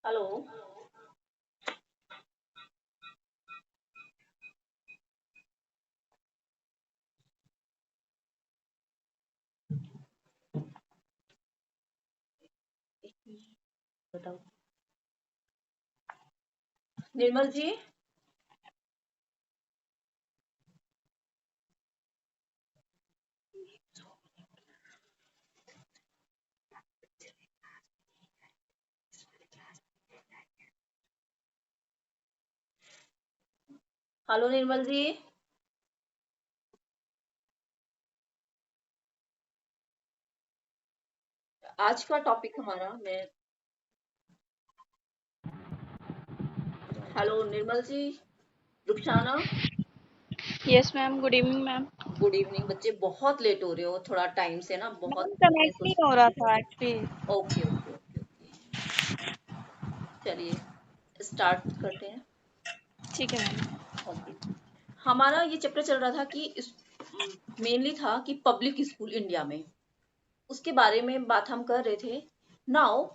Hello. बताओ निर्मल जी। Hello Nirmal जी। आज का टॉपिक हमारा मैं hello Nirmal ji. Rukhsana. Yes ma'am, good evening ma'am. Good evening बच्चे, बहुत लेट हो रहे हो, थोड़ा टाइम से ना मैम बहुत मैं कनेक्ट नहीं सोच। हो रहा था actually. Okay okay okay okay. चलिए स्टार्ट करते हैं। ठीक है मैम। ओके। हमारा ये चैप्टर चल रहा था कि मेनली था कि पब्लिक स्कूल इंडिया में, उसके बारे में बात हम कर रहे थे। नाउ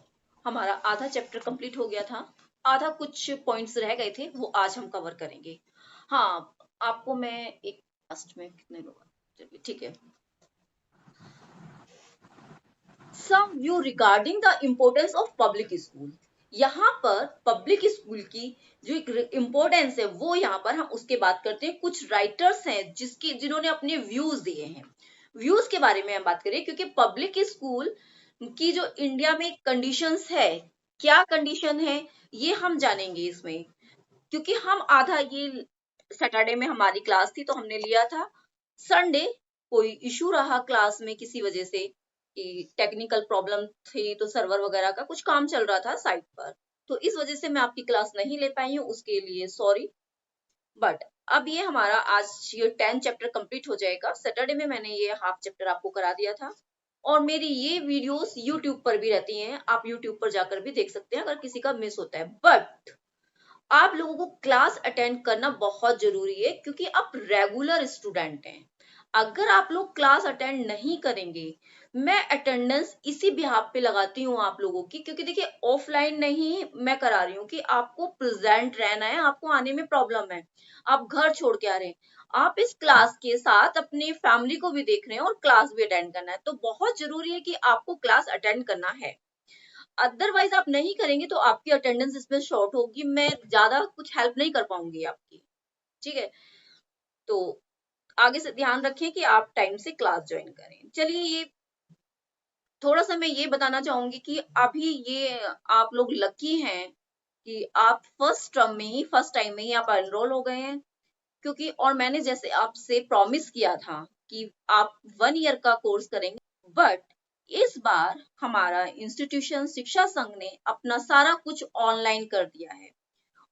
हमारा आधा चैप्टर कंप्लीट हो गया था, आधा कुछ पॉइंट्स रह गए थे, वो आज हम कवर करेंगे। हाँ, आपको मैं एक लास्ट में कितने लोग, चलिए ठीक है। Some view regarding the importance of public school. यहाँ पर पब्लिक स्कूल की जो एक इम्पोर्टेंस है वो यहाँ पर हम उसके बात करते हैं। कुछ राइटर्स हैं जिन्होंने अपने व्यूज दिए हैं, व्यूज के बारे में हम बात करें, क्योंकि पब्लिक स्कूल की जो इंडिया में कंडीशंस है, क्या कंडीशन है ये हम जानेंगे इसमें। क्योंकि हम आधा ये सैटरडे में हमारी क्लास थी तो हमने लिया था, संडे कोई इशू रहा क्लास में किसी वजह से कि टेक्निकल प्रॉब्लम थी, तो सर्वर वगैरह का कुछ काम चल रहा था साइट पर, तो इस वजह से मैं आपकी क्लास नहीं ले पाई हूँ, उसके लिए सॉरी। बट अब ये हमारा आज ये 10 चैप्टर कंप्लीट हो जाएगा। सैटरडे में मैंने ये हाफ चैप्टर आपको करा दिया था, और मेरी ये वीडियोस यूट्यूब पर भी रहती हैं, आप यूट्यूब पर जाकर भी देख सकते हैं अगर किसी का मिस होता है। बट आप लोगों को क्लास अटेंड करना बहुत जरूरी है, क्योंकि आप रेगुलर स्टूडेंट हैं। अगर आप लोग क्लास अटेंड नहीं करेंगे, मैं अटेंडेंस इसी बिहाफ पे लगाती हूँ आप लोगों की, क्योंकि देखिए ऑफलाइन नहीं मैं करा रही हूँ कि आपको प्रेजेंट रहना है, आपको आने में प्रॉब्लम है, आप घर छोड़ के आ रहे हैं, आप इस क्लास के साथ अपनी फैमिली को भी देख रहे हैं और क्लास भी अटेंड करना है, तो बहुत जरूरी है कि आपको क्लास अटेंड करना है। अदरवाइज आप नहीं करेंगे तो आपकी अटेंडेंस इसमें शॉर्ट होगी, मैं ज्यादा कुछ हेल्प नहीं कर पाऊंगी आपकी। ठीक है, तो आगे से ध्यान रखें कि आप टाइम से क्लास ज्वाइन करें। चलिए, ये थोड़ा सा मैं ये बताना चाहूंगी कि अभी ये आप लोग लकी हैं कि आप फर्स्ट टर्म में ही, फर्स्ट टाइम में ही आप एनरोल हो गए हैं। क्योंकि और मैंने जैसे आपसे प्रॉमिस किया था कि आप 1 ईयर का कोर्स करेंगे, बट इस बार हमारा इंस्टीट्यूशन शिक्षा संघ ने अपना सारा कुछ ऑनलाइन कर दिया है।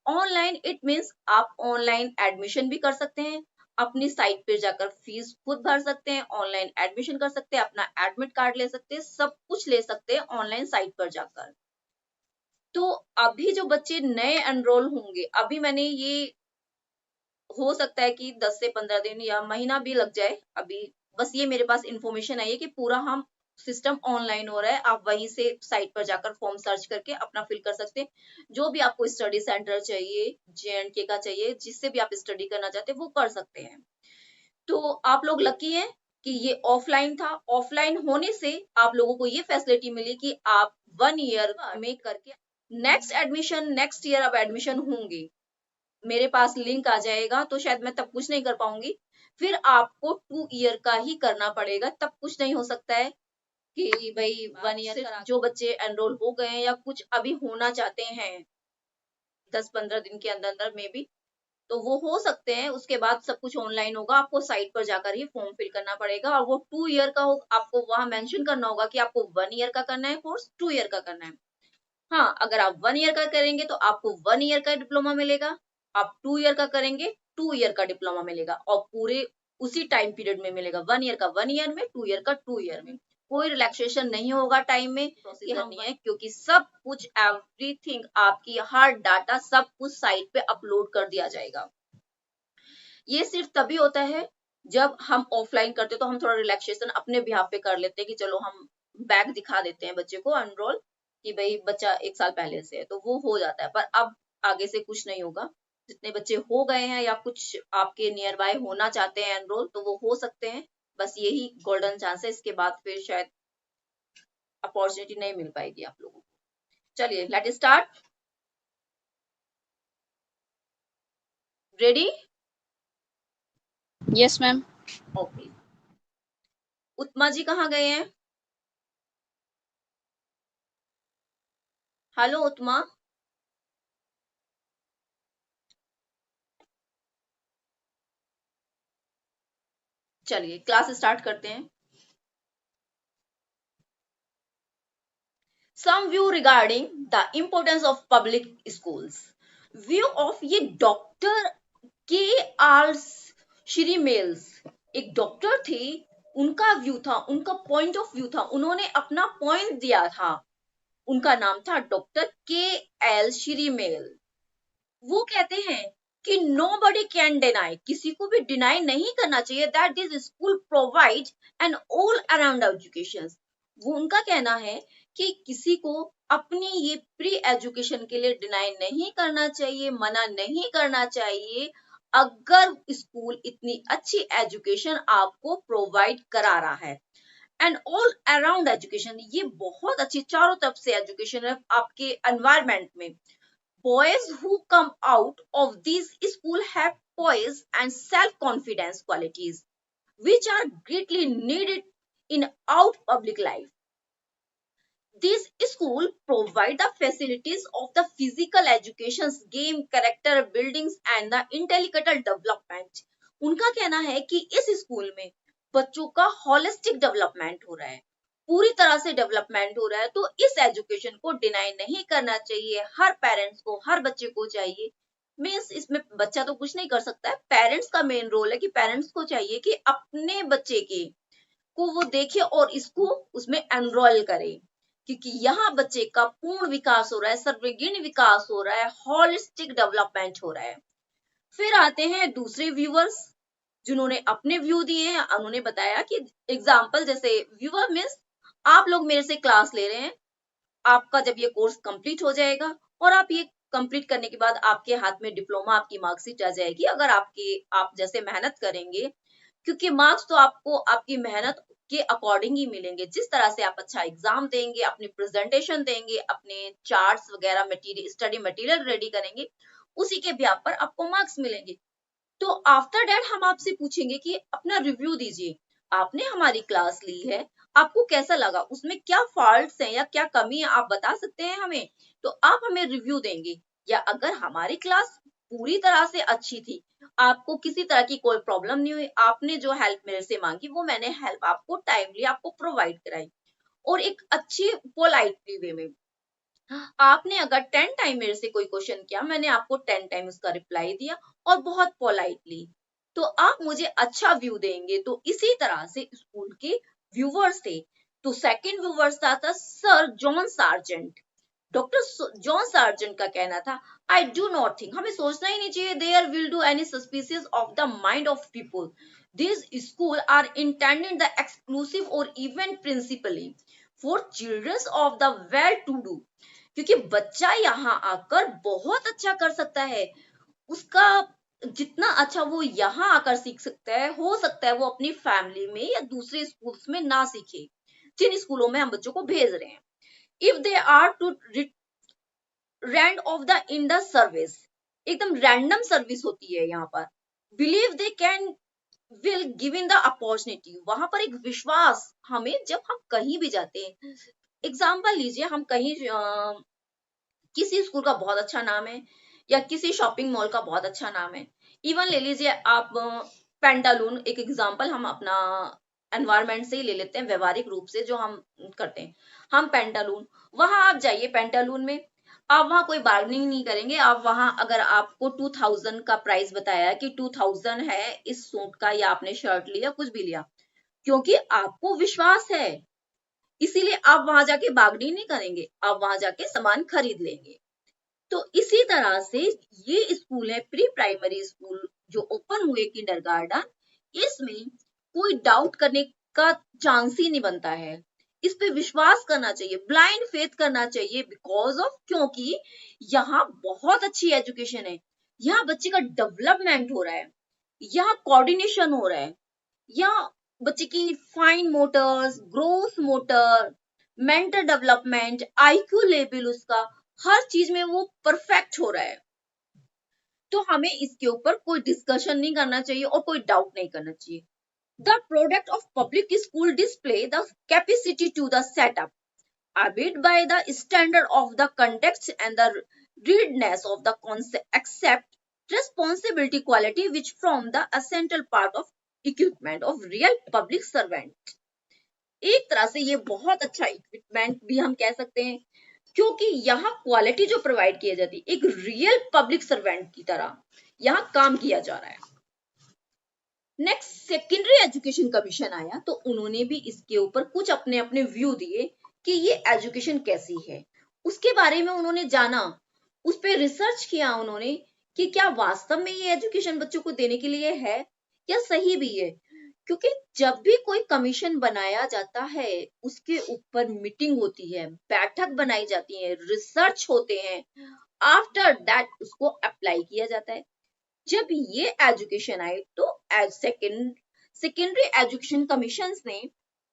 ऑनलाइन इट मीन्स आप ऑनलाइन एडमिशन भी कर सकते हैं, अपनी साइट पे जाकर फीस खुद भर सकते हैं, ऑनलाइन एडमिशन कर सकते हैं, अपना एडमिट कार्ड ले सकते हैं, सब कुछ ले सकते हैं ऑनलाइन साइट पर जाकर। तो अभी जो बच्चे नए एनरोल होंगे, अभी मैंने ये हो सकता है कि 10 से 15 दिन या महीना भी लग जाए, अभी बस ये मेरे पास इंफॉर्मेशन आई है कि पूरा हम सिस्टम ऑनलाइन हो रहा है, आप वहीं से साइट पर जाकर फॉर्म सर्च करके अपना फिल कर सकते हैं। जो भी आपको स्टडी सेंटर चाहिए, JNK का चाहिए, जिससे भी आप स्टडी करना चाहते हैं वो कर सकते हैं। तो आप लोग लकी हैं कि ये ऑफलाइन था, ऑफलाइन होने से आप लोगों को ये फैसिलिटी मिली कि आप 1 ईयर में करके नेक्स्ट एडमिशन, नेक्स्ट ईयर आप एडमिशन होंगे, मेरे पास लिंक आ जाएगा, तो शायद मैं तब कुछ नहीं कर पाऊंगी, फिर आपको 2 ईयर का ही करना पड़ेगा, तब कुछ नहीं हो सकता है कि भाई 1 ईयर। जो बच्चे एनरोल हो गए हैं या कुछ अभी होना चाहते हैं 10-15 दिन के अंदर अंदर में भी, तो वो हो सकते हैं, उसके बाद सब कुछ ऑनलाइन होगा, आपको साइट पर जाकर ही फॉर्म फिल करना पड़ेगा, और वो 2 ईयर का हो, आपको वहां मेंशन करना होगा कि आपको 1 ईयर का करना है कोर्स, 2 ईयर का करना है। हाँ, अगर आप 1 ईयर का करेंगे तो आपको 1 ईयर का डिप्लोमा मिलेगा, आप 2 ईयर का करेंगे 2 ईयर का डिप्लोमा मिलेगा, और पूरे उसी टाइम पीरियड में मिलेगा, 1 ईयर का 1 ईयर में, 2 ईयर का 2 ईयर में। कोई रिलैक्सेशन नहीं होगा टाइम में, प्रोसीजर नहीं है, क्योंकि सब कुछ एवरीथिंग आपकी हर डाटा सब कुछ साइट पे अपलोड कर दिया जाएगा। ये सिर्फ तभी होता है जब हम ऑफलाइन करते, तो हम थोड़ा रिलैक्सेशन अपने बिहाफ पे कर लेते हैं कि चलो हम बैक दिखा देते हैं बच्चे को एनरोल कि भाई बच्चा 1 साल पहले से है, तो वो हो जाता है। पर अब आगे से कुछ नहीं होगा। जितने बच्चे हो गए हैं या कुछ आपके नियर बाय होना चाहते हैं एनरोल, तो वो हो सकते हैं। बस यही गोल्डन चांस है, इसके बाद फिर शायद अपॉर्चुनिटी नहीं मिल पाएगी आप लोगों को। चलिए let start. Ready? Yes, ma'am. Okay. Utma ji कहाँ गए हैं? हेलो उत्मा। चलिए क्लास स्टार्ट करते हैं। Some view regarding the importance of public schools. View of ये डॉक्टर के आर श्री मेल्स, एक डॉक्टर थे, उनका व्यू था, उनका पॉइंट ऑफ व्यू था, उन्होंने अपना पॉइंट दिया था। उनका नाम था डॉक्टर के एल श्री मेल। वो कहते हैं कि nobody can deny, किसी को भी डिनाई नहीं करना चाहिए that this school provide an all around education. वो उनका कहना है कि किसी को अपनी ये प्री एजुकेशन के लिए डिनाई नहीं करना चाहिए, मना नहीं करना चाहिए, अगर स्कूल इतनी अच्छी एजुकेशन आपको प्रोवाइड करा रहा है। एंड ऑल अराउंड एजुकेशन, ये बहुत अच्छी चारों तरफ से एजुकेशन है आपके एनवायरमेंट में। Boys who come out of these school have poise and self-confidence qualities, which are greatly needed in out public life. These school provide the facilities of the physical education, game, character buildings and the intellectual development. उनका कहना है कि इस school में बच्चों का holistic development हो रहा है, पूरी तरह से डेवलपमेंट हो रहा है। तो इस एजुकेशन को डिनाई नहीं करना चाहिए, हर पेरेंट्स को, हर बच्चे को चाहिए। मीन्स इसमें बच्चा तो कुछ नहीं कर सकता है, पेरेंट्स का मेन रोल है कि पेरेंट्स को चाहिए कि अपने बच्चे के को वो देखे और इसको उसमें एनरोल करे, क्योंकि यहाँ बच्चे का पूर्ण विकास हो रहा है, सर्वांगीण विकास हो रहा है, होलिस्टिक डेवलपमेंट हो रहा है। फिर आते हैं दूसरे व्यूअर्स जिन्होंने अपने व्यू दिए हैं। उन्होंने बताया कि एग्जाम्पल जैसे व्यूअर मीन्स आप लोग मेरे से क्लास ले रहे हैं, आपका जब ये कोर्स कंप्लीट हो जाएगा और आप ये कंप्लीट करने के बाद आपके हाथ में डिप्लोमा, आपकी मार्कशीट आ जाएगी, अगर आप जैसे मेहनत करेंगे, क्योंकि मार्क्स तो आपको आपकी मेहनत के अकॉर्डिंग ही मिलेंगे। जिस तरह से आप अच्छा एग्जाम देंगे, अपनी प्रेजेंटेशन देंगे, अपने चार्ट्स वगैरह मटेरियल, स्टडी मटेरियल रेडी करेंगे, उसी के ब्याह पर आपको मार्क्स मिलेंगे। तो आफ्टर दैट हम आपसे पूछेंगे कि अपना रिव्यू दीजिए, आपने हमारी क्लास ली है, आपको कैसा लगा, उसमें क्या फॉल्ट्स हैं या क्या कमी है, आप बता सकते हैं हमें, तो आप हमें रिव्यू देंगे। या अगर हमारी क्लास पूरी तरह से अच्छी थी, आपको किसी तरह की कोई प्रॉब्लम नहीं हुई, आपने जो हेल्प मेरे से मांगी वो मैंने हेल्प आपको टाइमली आपको प्रोवाइड कराई, और एक अच्छी पोलाइटली वे में। आपने अगर 10 टाइम मेरे से कोई क्वेश्चन किया, मैंने आपको 10 टाइम उसका रिप्लाई दिया और बहुत पोलाइटली, तो आप मुझे अच्छा व्यू देंगे। तो इसी तरह से स्कूल के व्यूवर्स थे। तो सेकंड व्यूवर्स था sir John sergeant. Doctor John sergeant का कहना था, आई डू नॉट थिंक, हमें सोचना ही नहीं चाहिए, there will do any suspicious of the mind of people, this school are intended the exclusive और even principally for childrens of the well to do, क्योंकि बच्चा यहाँ आकर बहुत अच्छा कर सकता है, उसका जितना अच्छा वो यहाँ आकर सीख सकता है, हो सकता है वो अपनी फैमिली में या दूसरे स्कूल्स में ना सीखे जिन स्कूलों में हम बच्चों को भेज रहे हैं। If they are to rand of the in the service, एकदम रैंडम सर्विस होती है यहाँ पर, believe they can will given the opportunity, वहां पर एक विश्वास हमें, जब हम कहीं भी जाते हैं, एग्जाम्पल लीजिए, हम कहीं किसी स्कूल का बहुत अच्छा नाम है या किसी शॉपिंग मॉल का बहुत अच्छा नाम है, इवन ले लीजिए आप पेंटालून, एक एग्जांपल हम अपना एनवायरमेंट से ही ले लेते हैं, व्यवहारिक रूप से जो हम करते हैं, हम पेंटालून, वहां आप जाइए पेंटालून में, आप वहां कोई बार्गेनिंग नहीं करेंगे। आप वहां अगर आपको 2000 का प्राइस बताया कि 2000 है इस सूट का, या आपने शर्ट लिया, कुछ भी लिया, क्योंकि आपको विश्वास है, इसीलिए आप वहां जाके बार्गेनिंग नहीं करेंगे, आप वहां जाके सामान खरीद लेंगे। तो इसी तरह से ये स्कूल है प्री प्राइमरी स्कूल जो ओपन हुए किंडरगार्टन, इसमें कोई डाउट करने का चांस ही नहीं बनता है। इस पे विश्वास करना चाहिए, ब्लाइंड फेथ करना चाहिए, बिकॉज ऑफ क्योंकि यहाँ बहुत अच्छी एजुकेशन है, यहाँ बच्चे का डेवलपमेंट हो रहा है, यहाँ कोऑर्डिनेशन हो रहा है, यहाँ बच्चे की fine Motors, growth motor, mental development, IQ level उसका हर चीज में वो परफेक्ट हो रहा है। तो हमें इसके ऊपर कोई डिस्कशन नहीं करना चाहिए और कोई डाउट नहीं करना चाहिए। The product of public school display the capacity to the setup, abide by the standard of the context and the readiness of the concept, accept responsibility quality which form the essential part of equipment of real public servant। एक तरह से ये बहुत अच्छा equipment भी हम कह सकते हैं, क्योंकि यहाँ क्वालिटी जो प्रोवाइड की जाती है एक रियल पब्लिक सर्वेंट की तरह यहाँ काम किया जा रहा है। नेक्स्ट सेकेंडरी एजुकेशन कमीशन आया, तो उन्होंने भी इसके ऊपर कुछ अपने अपने व्यू दिए कि ये एजुकेशन कैसी है, उसके बारे में उन्होंने जाना, उस पर रिसर्च किया उन्होंने कि क्या वास्तव में ये एजुकेशन बच्चों को देने के लिए है या सही भी है। क्योंकि जब भी कोई कमीशन बनाया जाता है उसके ऊपर मीटिंग होती है, बैठक बनाई जाती है, रिसर्च होते हैं, आफ्टर दैट उसको अप्लाई किया जाता है। जब ये एजुकेशन आई तो सेकेंडरी एजुकेशन कमीशन ने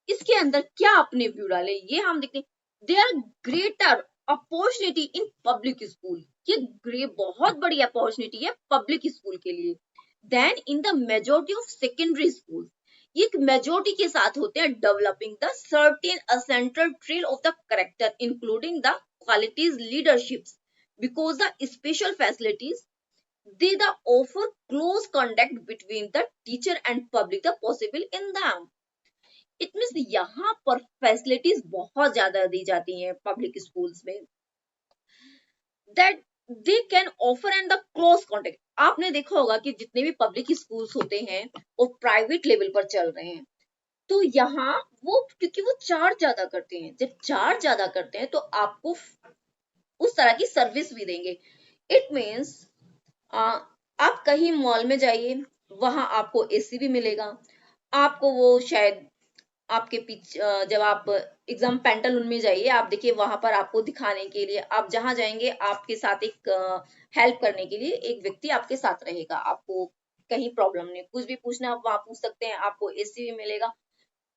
इसके अंदर क्या अपने व्यू डाले ये हम देखते हैं। There greater opportunity in public school, ये बहुत बड़ी अपॉर्चुनिटी है पब्लिक स्कूल के लिए, then in the majority of secondary school. एक मेजोरिटी के साथ होते हैं developing the certain essential trail of the character including the qualities leaderships because the special facilities they the offer close contact between the teacher and public the possible in them। it means यहाँ पर facilities बहुत ज्यादा दी जाती हैं public schools में, that they can offer and the close contact। आपने देखा होगा कि जितने भी पब्लिक स्कूल्स होते हैं वो प्राइवेट लेवल पर चल रहे हैं, तो यहाँ वो क्योंकि वो चार्ज ज्यादा करते हैं, जब चार्ज ज्यादा करते हैं तो आपको उस तरह की सर्विस भी देंगे। इट मीन्स आप कहीं मॉल में जाइए, वहां आपको एसी भी मिलेगा, आपको वो शायद आपके पीछे जब आप एग्जाम पेंटालून में जाइए, आप देखिए वहां पर आपको दिखाने के लिए आप जहां जाएंगे आपके साथ एक हेल्प करने के लिए एक व्यक्ति आपके साथ रहेगा, आपको कहीं प्रॉब्लम नहीं, कुछ भी पूछना आप वहां पूछ सकते हैं, आपको एसी भी मिलेगा,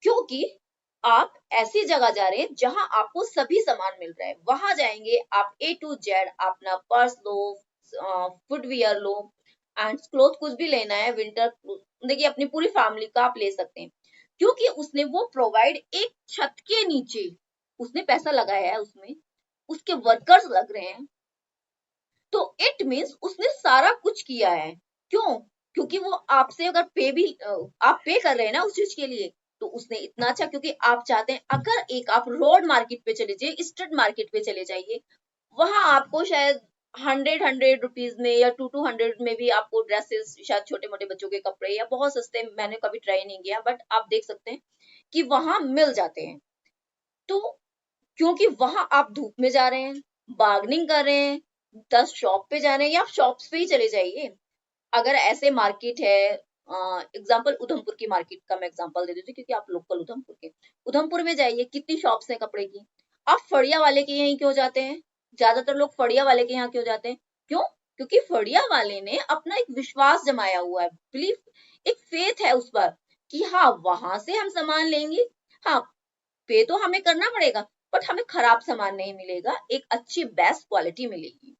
क्योंकि आप ऐसी जगह जा रहे हैं जहां आपको सभी सामान मिल रहा है। वहां जाएंगे आप A to Z अपना purse low, footwear low and cloth, कुछ भी लेना है विंटर, देखिए अपनी पूरी फैमिली का आप ले सकते हैं, क्योंकि उसने वो प्रोवाइड एक छत के नीचे उसने पैसा लगाया है, उसमें उसके वर्कर्स लग रहे हैं, तो इट मीन्स उसने सारा कुछ किया है। क्यों? क्योंकि वो आपसे अगर आप पे कर रहे हैं ना उस चीज के लिए, तो उसने इतना अच्छा, क्योंकि आप चाहते हैं अगर एक आप रोड मार्केट पे चले जाइए, स्ट्रीट मार्केट पे चले जाइए, वहां आपको शायद 100 रुपीज में या 200 में भी आपको ड्रेसेस, शायद छोटे मोटे बच्चों के कपड़े या बहुत सस्ते, मैंने कभी ट्राई नहीं किया बट आप देख सकते हैं कि वहां मिल जाते हैं। तो क्योंकि वहां आप धूप में जा रहे हैं, बार्गेनिंग कर रहे हैं, 10 शॉप पे जा रहे हैं, या आप शॉप्स पे ही चले जाइए। अगर ऐसे मार्केट है, एग्जाम्पल उधमपुर की मार्केट का मैं एग्जाम्पल दे देती हूँ क्योंकि आप लोकल उधमपुर के, उधमपुर में जाइए, कितनी शॉप्स हैं कपड़े की, आप फड़िया वाले के यहीं क्यों जाते हैं, ज्यादातर लोग फड़िया वाले के यहाँ क्यों जाते हैं, क्यों? क्योंकि फड़िया वाले ने अपना एक विश्वास जमाया हुआ है, बिलीफ, एक फेथ है उस पर कि हाँ वहां से हम सामान लेंगे, हाँ पे तो हमें करना पड़ेगा बट हमें खराब सामान नहीं मिलेगा, एक अच्छी बेस्ट क्वालिटी मिलेगी।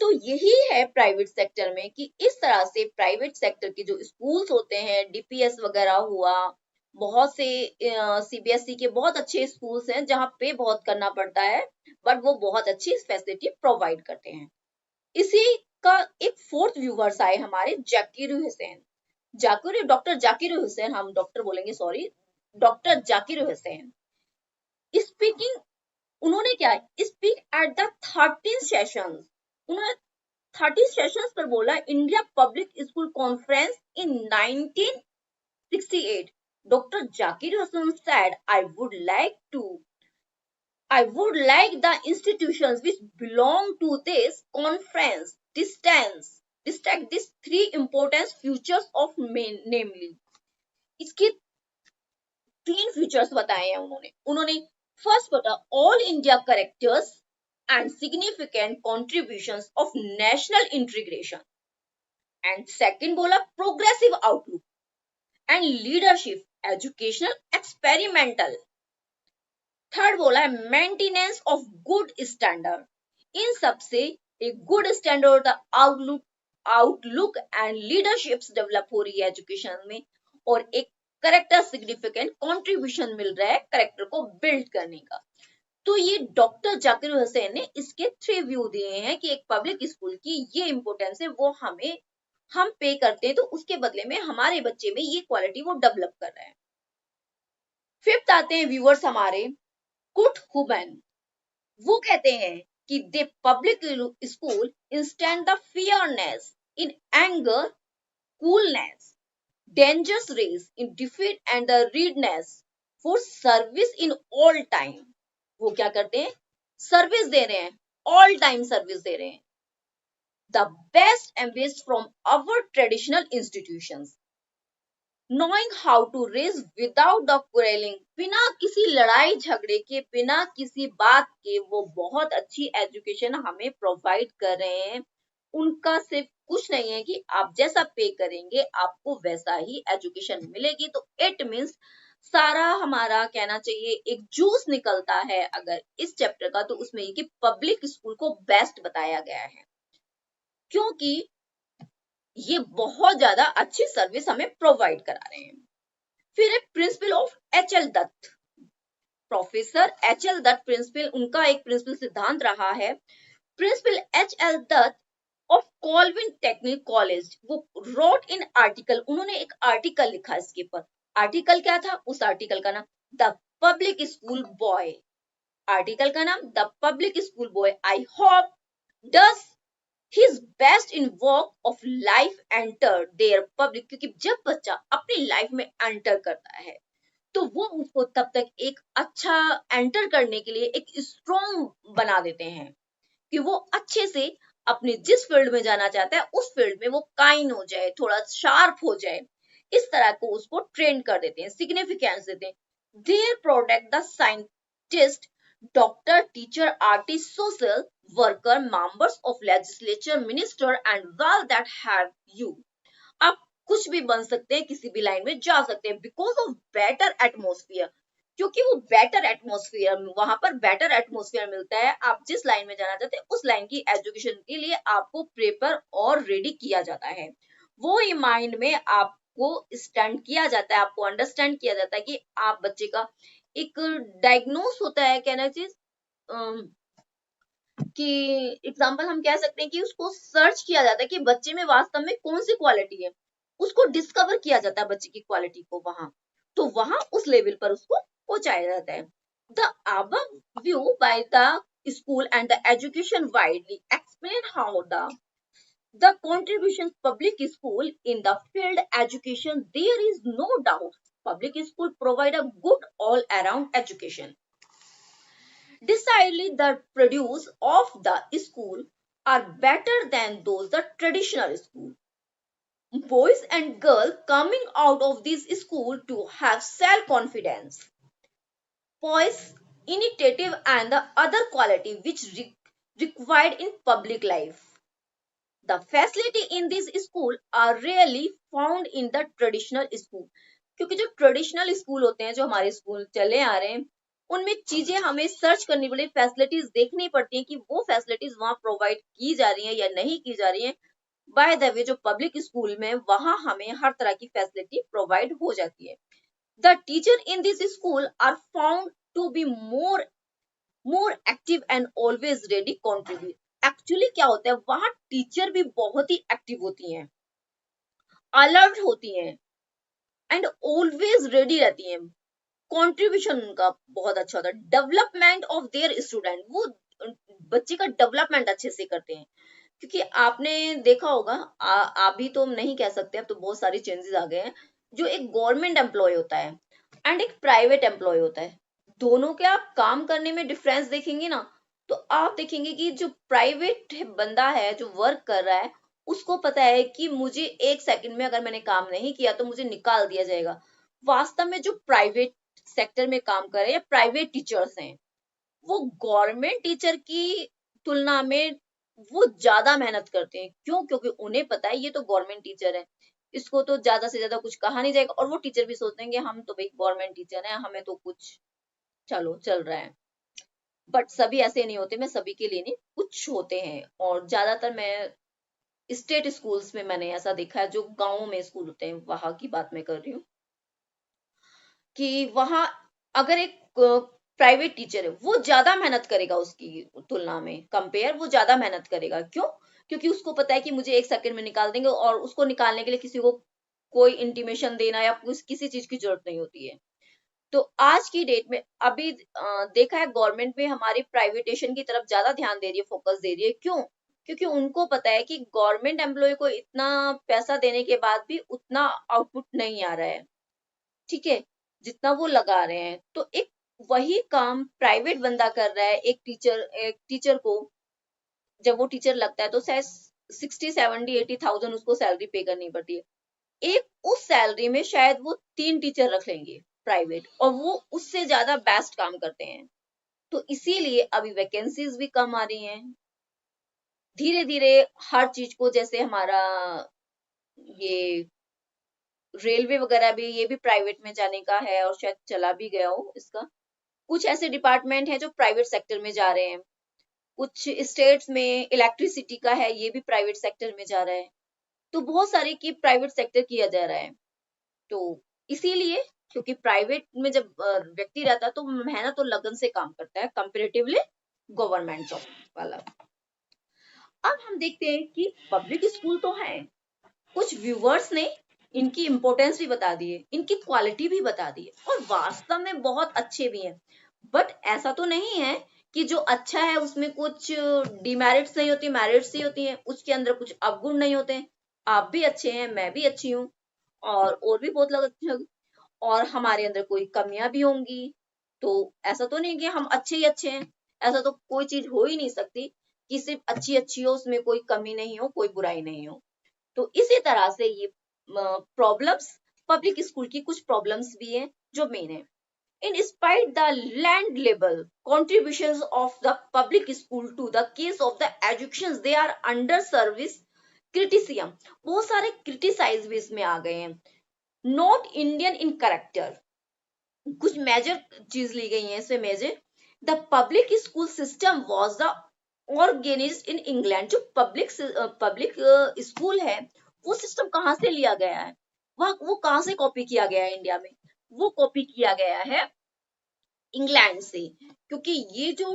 तो यही है प्राइवेट सेक्टर में कि इस तरह से प्राइवेट सेक्टर के जो स्कूल्स होते हैं, डीपीएस वगैरह हुआ, बहुत से सीबीएसई के बहुत अच्छे स्कूल्स हैं जहाँ पे बहुत करना पड़ता है बट वो बहुत अच्छी फैसिलिटी प्रोवाइड करते हैं। इसी का एक फोर्थ व्यूवर्स आए हमारे जाकिर हुसैन, डॉक्टर जाकिर हुसैन, हम डॉक्टर बोलेंगे sorry, doctor Zakir Hussain speaking, उन्होंने क्या स्पीक एट द 13 सेशंस, उन्होंने 30 सेशंस पर बोला India public school conference in 1968। Doctor Zakir Hussain said I would like the institutions which belong to this conference distinct these three important features of namely, इसकी 3 features बताए हैं उन्होंने first बोला all India characters and significant contributions of national integration, and second बोला progressive outlook and leadership educational experimental, third बोला है maintenance of good standard, इन सबसे एक good standard outlook and leaderships develop हो रही है एजुकेशन में, और एक करेक्टर सिग्निफिकेंट कंट्रीब्यूशन मिल रहा है करेक्टर को बिल्ड करने का। तो ये डॉक्टर जाकिर हुसैन ने इसके 3 व्यू दिए हैं कि एक पब्लिक स्कूल की ये इंपोर्टेंस है, वो हम पे करते हैं तो उसके बदले में हमारे बच्चे में ये क्वालिटी वो डेवलप कर रहे हैं। फिफ्थ आते हैं व्यूअर्स हमारे कुट हुबैन, वो कहते हैं कि they public school instant the fearness in anger, coolness, dangerous race in defeat and the readiness for service in all time। वो क्या करते हैं, सर्विस दे रहे हैं, ऑल टाइम सर्विस दे रहे हैं। The best and best from our traditional institutions, knowing how to raise without the quarreling, बिना किसी लड़ाई झगड़े के, बिना किसी बात के वो बहुत अच्छी एजुकेशन हमें प्रोवाइड कर रहे हैं। उनका सिर्फ कुछ नहीं है कि आप जैसा पे करेंगे आपको वैसा ही एजुकेशन मिलेगी। तो इट मीन्स सारा हमारा कहना चाहिए एक जूस निकलता है अगर इस चैप्टर का, तो उसमें ये कि पब्लिक स्कूल को बेस्ट बताया गया है, क्योंकि ये बहुत ज्यादा अच्छी सर्विस हमें प्रोवाइड करा रहे हैं। फिर है principal of H L. Dutt, professor H L. Dutt principal, उनका एक प्रिंसिपल सिद्धांत रहा है। Principal H L. Dutt of Colvin technical college, वो रोट इन आर्टिकल, उन्होंने एक आर्टिकल लिखा इसके ऊपर। आर्टिकल क्या था, उस आर्टिकल का नाम the public school boy, article का नाम the public school boy I hope does his best in walk of life enter their public, क्योंकि जब बच्चा अपनी लाइफ में एंटर करता है तो वो उसको तब तक एक अच्छा एंटर करने के लिए एक स्ट्रॉन्ग बना देते हैं कि वो अच्छे से अपने जिस फील्ड में जाना चाहता है उस फील्ड में वो काइन हो जाए, थोड़ा शार्प हो जाए, इस तरह को उसको ट्रेन कर देते हैं, सिग्निफिकेंस देते हैं। Their product the scientist, doctor, teacher, artist, social worker, members of legislature, minister and all that have you। आप कुछ भी बन सकते हैं, किसी भी लाइन में जा सकते हैं बिकॉज ऑफ बेटर एटमोस्फियर, क्योंकि वो बेटर एटमोस्फियर, वहां पर बेटर एटमोस्फियर मिलता है। आप जिस लाइन में जाना चाहते हैं उस लाइन की एजुकेशन के लिए आपको प्रिपेयर और रेडी किया जाता है, वो ही माइंड में आपको स्टैंड किया जाता है, आपको अंडरस्टैंड किया जाता है कि आप बच्चे का एक डायग्नोस होता है, कहना चीज कि एग्जाम्पल हम कह सकते हैं कि उसको सर्च किया जाता है कि बच्चे में वास्तव में कौन सी क्वालिटी है, उसको डिस्कवर किया जाता है बच्चे की क्वालिटी को, तो वहां उस लेवल पर उसको पहुंचाया जाता है। The above view by the school and the education widely explain how the contributions public school in the field education, there is no doubt public school provide a good all around education। Decidedly the produce of the school are better than those the traditional school। Boys and girls coming out of this school to have self-confidence, poise, initiative and the other quality which required in public life। The facility in this school are rarely found in the traditional school। क्योंकि जो traditional school होते हैं, जो हमारे school चले आ रहे हैं, उनमें चीजें हमें सर्च करनी पड़ती, फैसिलिटीज देखनी पड़ती हैं कि वो फैसिलिटीज वहां प्रोवाइड की जा रही हैं या नहीं की जा रही हैं। बाय द वे जो पब्लिक स्कूल में वहां हमें हर तरह की फैसिलिटी प्रोवाइड हो जाती है। The teacher in this school are found to be more active and always ready contribute. Actually क्या होता है, वहां टीचर भी बहुत ही एक्टिव होती हैं, अलर्ट होती हैं एंड ऑलवेज रेडी रहती हैं, कंट्रीब्यूशन उनका बहुत अच्छा होता है। डेवलपमेंट ऑफ देयर स्टूडेंट, वो बच्चे का डेवलपमेंट अच्छे से करते हैं, क्योंकि आपने देखा होगा, आप भी तो नहीं कह सकते, अब तो बहुत सारी चेंजेस आ गए हैं। जो एक गवर्नमेंट एम्प्लॉय होता है एंड एक प्राइवेट एम्प्लॉय होता है, दोनों के आप काम करने में डिफरेंस देखेंगे ना, तो आप देखेंगे कि जो प्राइवेट बंदा है जो वर्क कर रहा है, उसको पता है कि मुझे 1 सेकंड में अगर मैंने काम नहीं किया तो मुझे निकाल दिया जाएगा। वास्तव में जो प्राइवेट सेक्टर में काम कर रहे हैं या प्राइवेट टीचर्स हैं, वो गवर्नमेंट टीचर की तुलना में वो ज्यादा मेहनत करते हैं। क्यों? क्योंकि उन्हें पता है ये तो गवर्नमेंट टीचर है, इसको तो ज्यादा से ज्यादा कुछ कहा नहीं जाएगा, और वो टीचर भी सोचते हैं कि हम तो भाई गवर्नमेंट टीचर हैं, हमें तो कुछ चलो चल रहा है। बट सभी ऐसे नहीं होते, मैं सभी के लिए नहीं, कुछ होते हैं। और ज्यादातर मैं स्टेट स्कूल्स में मैंने ऐसा देखा है, जो गांवों में स्कूल होते हैं वहां की बात मैं कर रही हूँ, कि वहां अगर एक प्राइवेट टीचर है वो ज्यादा मेहनत करेगा, उसकी तुलना में कंपेयर वो ज्यादा मेहनत करेगा। क्यों? क्योंकि उसको पता है कि मुझे 1 सेकंड में निकाल देंगे, और उसको निकालने के लिए किसी को कोई इंटीमेशन देना या किसी चीज की जरूरत नहीं होती है। तो आज की डेट में अभी देखा है गवर्नमेंट में हमारी प्राइवेटेशन की तरफ ज्यादा ध्यान दे रही है, फोकस दे रही है। क्यों? क्योंकि उनको पता है कि गवर्नमेंट एम्प्लॉय को इतना पैसा देने के बाद भी उतना आउटपुट नहीं आ रहा है, ठीक है, जितना वो लगा रहे हैं। तो एक वही काम प्राइवेट बंदा कर रहा है, एक टीचर को जब वो टीचर लगता है तो शायद 60, 70, 80,000 उसको सैलरी पे करनी पड़ती है। एक उस सैलरी में शायद वो 3 टीचर रख लेंगे प्राइवेट, और वो उससे ज्यादा बेस्ट काम करते हैं। तो इसीलिए अभी वैकेंसीज भी कम आ रही हैं। धीरे धीरे हर चीज को, जैसे हमारा ये रेलवे वगैरह भी, ये भी प्राइवेट में जाने का है, और शायद चला भी गया हो इसका। कुछ ऐसे डिपार्टमेंट हैं जो प्राइवेट सेक्टर में जा रहे हैं, कुछ स्टेट्स में इलेक्ट्रिसिटी का है, ये भी प्राइवेट सेक्टर में जा रहा है। तो बहुत सारे की प्राइवेट सेक्टर किया जा रहा है। तो इसीलिए, क्योंकि प्राइवेट में जब व्यक्ति रहता है तो मेहनत और लगन से काम करता है कंपेरेटिवली गवर्नमेंट जॉब वाला। अब हम देखते हैं कि पब्लिक स्कूल तो है, कुछ व्यूवर्स ने इनकी इंपॉर्टेंस भी बता दी है, इनकी क्वालिटी भी बता दी है, और वास्तव में बहुत अच्छे भी हैं। बट ऐसा तो नहीं है कि जो अच्छा है उसमें कुछ डिमेरिट्स नहीं होती, मेरिट्स ही होती हैं, उसके अंदर कुछ अवगुण नहीं होते हैं। आप भी अच्छे हैं, मैं भी अच्छी हूँ, और भी बहुत लोग अच्छे होंगे, और हमारे अंदर कोई कमियां भी होंगी। तो ऐसा तो नहीं कि हम अच्छे ही अच्छे हैं, ऐसा तो कोई चीज हो ही नहीं सकती कि सिर्फ अच्छी अच्छी हो, उसमें कोई कमी नहीं हो, कोई बुराई नहीं हो। तो इसी तरह से ये प्रॉब्लम्स, पब्लिक स्कूल की कुछ प्रॉब्लम्स भी हैं जो मेन है। In spite the land level contributions of the public school to the case of the education, they are under service criticism। बहुत सारे क्रिटिसाइज भी इसमें आ गए हैं। नॉट इंडियन इन करेक्टर, कुछ मेजर चीज ली गई है इसमें major. The public school system was the organised in England. जो पब्लिक स्कूल है, वो सिस्टम कहाँ से लिया गया है, वो कहाँ से कॉपी किया गया है इंडिया में? वो कॉपी किया गया है इंग्लैंड से। क्योंकि ये जो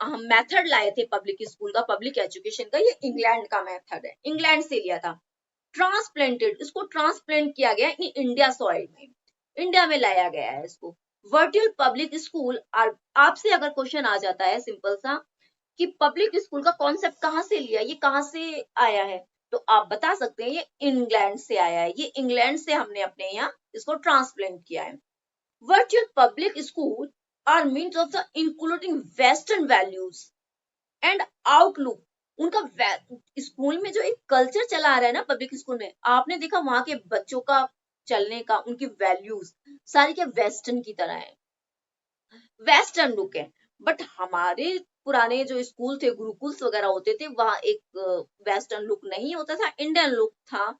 मेथड लाए थे पब्लिक स्कूल का, पब्लिक एजुकेशन का, ये इंग्लैंड का मेथड है, इंग्लैंड से लिया था। ट्रांसप्लांटेड, इसको ट्रांसप्लांट किया गया इन इंडिया सॉइल में, इंडिया में लाया गया है इसको। वर्चुअल पब्लिक स्कूल, आपसे अगर क्वेश्चन आ जाता है सिंपल सा कि पब्लिक स्कूल का कॉन्सेप्ट कहाँ से लिया, ये कहाँ से आया है, तो आप बता सकते हैं ये इंग्लैंड से आया है, ये इंग्लैंड से हमने अपने यहाँ इसको ट्रांसप्लांट किया है। Virtual public school are means of the including Western values and outlook। उनका स्कूल में जो एक कल्चर चला आ रहा है ना पब्लिक स्कूल में, आपने देखा वहां के बच्चों का चलने का, उनकी वैल्यूज सारी के वेस्टर्न की तरह है, वेस्टर्न लुक है। बट हमारे पुराने जो स्कूल थे, गुरुकुल्स वगैरह होते थे, वहां एक वेस्टर्न लुक नहीं होता था, इंडियन लुक था।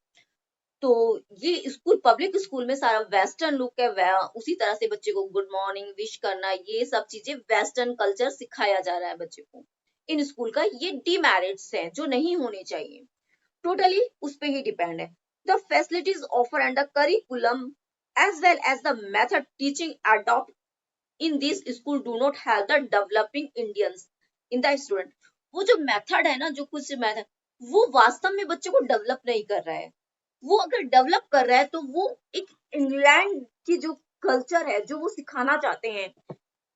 तो ये स्कूल, पब्लिक स्कूल में सारा वेस्टर्न लुक है, उसी तरह से बच्चे को गुड मॉर्निंग विश करना, ये सब चीजें वेस्टर्न कल्चर सिखाया जा रहा है बच्चे को इन स्कूल का। ये डीमेरिट्स है जो नहीं होने चाहिए, टोटली उस पे ही डिपेंड है। The facilities offer and the curriculum as well as the method teaching adopt in this school do not help the developing Indians in the student. वो जो मेथड है ना, जो कुछ मेथड, वो वास्तव में बच्चे को डेवलप नहीं कर रहा है। वो अगर डेवलप कर रहा है तो वो एक इंग्लैंड की जो कल्चर है, जो वो सिखाना चाहते हैं,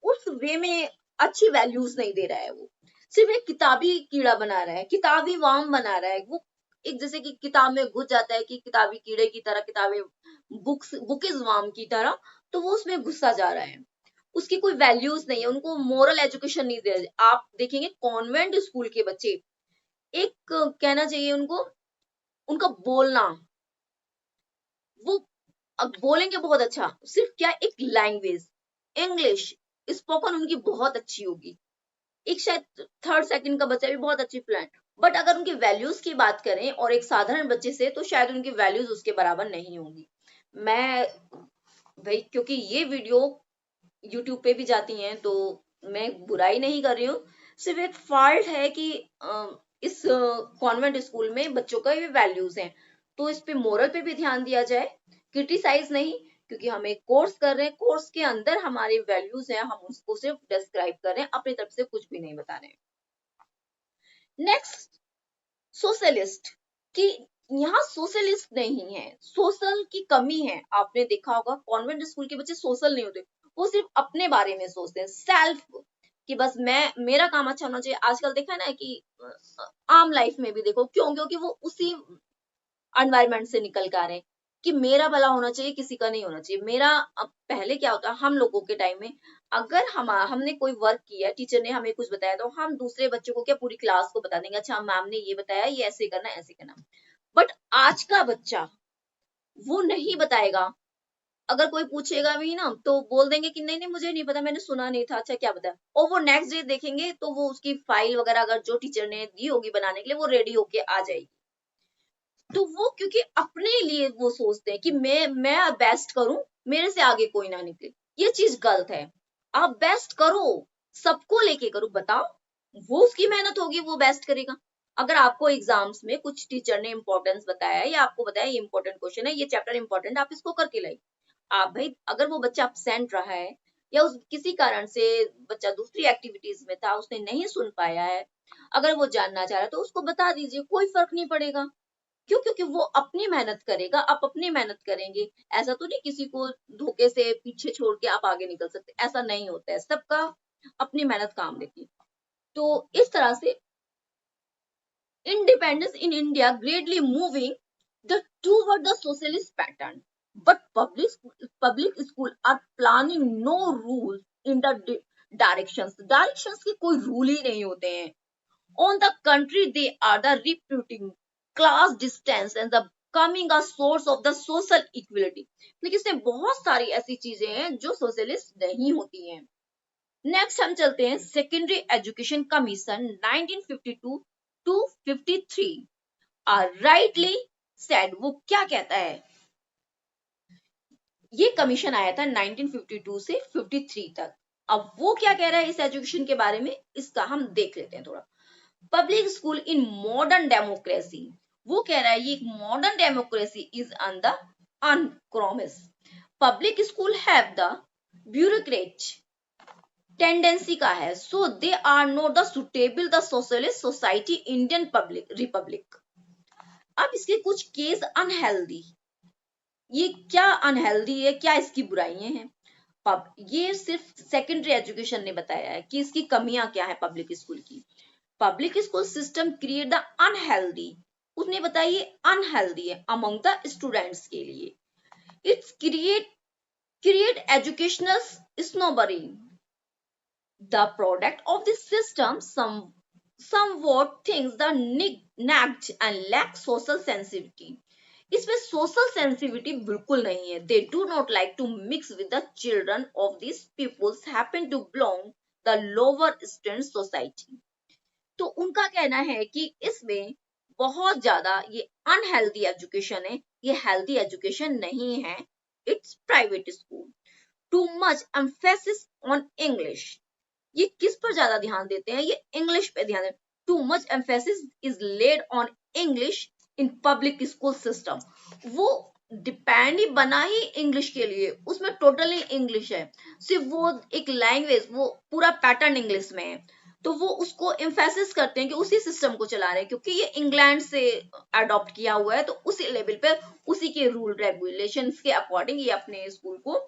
उस वे में अच्छी वैल्यूज नहीं दे रहा है। वो सिर्फ एक किताबी कीड़ा बना रहा है, किताबी वाम बना रहा है। वो एक जैसे कि किताब में घुस जाता है कि किताबी कीड़े की तरह, किताबें बुक इज वाम की तरह, तो वो उसमें घुसा जा रहा है। उसकी कोई वैल्यूज नहीं है, उनको मोरल एजुकेशन नहीं दे रहे। आप देखेंगे कॉन्वेंट स्कूल के बच्चे, एक कहना चाहिए उनको, उनका बोलना, वो अब बोलेंगे बहुत अच्छा, सिर्फ क्या एक लैंग्वेज इंग्लिश स्पोकन उनकी बहुत अच्छी होगी, एक शायद थर्ड सेकंड का बच्चा भी बहुत अच्छी फ्लुएंट, बट अगर उनकी वैल्यूज की बात करें और एक साधारण बच्चे से, तो शायद उनकी वैल्यूज उसके बराबर नहीं होंगी। मैं भाई, क्योंकि ये वीडियो यूट्यूब पे भी जाती हैं, तो मैं बुराई नहीं कर रही हूँ, सिर्फ एक फॉल्ट है कि इस कॉन्वेंट स्कूल में बच्चों का ये वैल्यूज हैं, तो इस पे मोरल पे भी ध्यान दिया जाए, क्रिटिसाइज नहीं, क्योंकि हम एक कोर्स कर रहे हैं, कोर्स के अंदर हमारे वैल्यूज हैं, हम उसको सिर्फ डिस्क्राइब कर रहे हैं, अपनी तरफ से कुछ भी नहीं बता रहे हैं। नेक्स्ट, सोशलिस्ट, कि यहाँ सोशलिस्ट नहीं है, सोशल की कमी है। आपने देखा होगा कॉन्वेंट स्कूल के बच्चे सोशल नहीं होते, वो सिर्फ अपने बारे में सोचते हैं, सेल्फ, कि बस मैं, मेरा काम अच्छा होना चाहिए। आजकल देखा है ना कि आम लाइफ में भी देखो, क्यों, क्योंकि वो उसी एनवायरमेंट से निकल कर आ रहे हैं कि मेरा भला होना चाहिए, किसी का नहीं होना चाहिए मेरा। अब पहले क्या होता, हम लोगों के टाइम में अगर हमने कोई वर्क किया, टीचर ने हमें कुछ बताया, तो हम दूसरे बच्चों को क्या, पूरी क्लास को बता देंगे, अच्छा मैम ने ये बताया, ये ऐसे करना ऐसे करना। बट आज का बच्चा वो नहीं बताएगा, अगर कोई पूछेगा भी ना तो बोल देंगे कि नहीं नहीं मुझे नहीं पता, मैंने सुना नहीं था, अच्छा क्या बताया, और वो नेक्स्ट डे देखेंगे तो वो उसकी फाइल वगैरह अगर जो टीचर ने दी होगी बनाने के लिए, वो रेडी होके आ जाएगी। तो वो क्योंकि अपने लिए वो सोचते हैं कि मैं बेस्ट करूं, मेरे से आगे कोई ना निकले, ये चीज गलत है। आप बेस्ट करो, सबको लेके करो, बताओ, वो उसकी मेहनत होगी, वो बेस्ट करेगा। अगर आपको एग्जाम्स में कुछ टीचर ने इंपॉर्टेंस बताया या आपको बताया ये इंपॉर्टेंट क्वेश्चन है, ये चैप्टर इंपॉर्टेंट, आप इसको करके लाई, आप भाई, अगर वो बच्चा absent रहा है या उस किसी कारण से बच्चा दूसरी एक्टिविटीज में था, उसने नहीं सुन पाया है, अगर वो जानना चाह रहा है तो उसको बता दीजिए, कोई फर्क नहीं पड़ेगा। क्यों? क्योंकि वो अपनी मेहनत करेगा, आप अपनी मेहनत करेंगे, ऐसा तो नहीं किसी को धोखे से पीछे छोड़ के आप आगे निकल सकते, ऐसा नहीं होता है, सबका अपनी मेहनत काम देती है। तो इस तरह से independence in India greatly moving toward the socialist pattern. But public school are planning no rules in the directions. Directions के कोई रूल ही नहीं होते हैं. On the contrary, they are the reputing class distance and the coming a source of the social equality. लेकिन इसमें बहुत सारी ऐसी चीजें हैं जो सोशलिस्ट नहीं होती हैं. नेक्स्ट हम चलते हैं secondary education commission 1952 to 53. Rightly said, वो क्या कहता है, ये कमीशन आया था 1952 से 53 तक। अब वो क्या कह रहा है इस एजुकेशन के बारे में, इसका हम देख लेते हैं थोड़ा। Public school in modern democracy, वो कह रहा है ये modern democracy is on the uncompromise. Public school have the bureaucrat tendency का है, so they are not the suitable the socialist society Indian public republic. अब इसके कुछ केस अनहेल्दी, ये क्या अनहेल्दी है, क्या इसकी बुराइयां हैं, ये सिर्फ सेकेंडरी एजुकेशन ने बताया है कि इसकी कमियां क्या है पब्लिक स्कूल की। Public school system create the unhealthy, उसने बताया ये अनहेल्दी है अमंग द स्टूडेंट्स के लिए। It's create educational snobbery, the product of this system somewhat thinks the nagged and lack social sensitivity. इसमें सोशल सेंसिटिविटी बिल्कुल नहीं है। They do not like to mix with the children of these peoples happen to belong the lower strand society. तो उनका कहना है कि इसमें बहुत ज्यादा ये अनहेल्दी एजुकेशन है, ये हेल्दी एजुकेशन नहीं है। It's private school, too much emphasis on English, ये किस पर ज्यादा ध्यान देते हैं, ये इंग्लिश पे ध्यान देते हैं। Too much emphasis is laid on English in public school system, वो डिपेंड ही बना ही इंग्लिश के लिए, उसमें टोटली इंग्लिश है, सिर्फ वो एक लैंग्वेज, वो पूरा पैटर्न इंग्लिश में है, तो वो उसको एम्फेसिस करते हैं कि उसी सिस्टम को चला रहे हैं, क्योंकि ये इंग्लैंड से अडॉप्ट किया हुआ है, तो उसी लेवल पे उसी के रूल रेगुलेशंस के अकॉर्डिंग ये अपने स्कूल को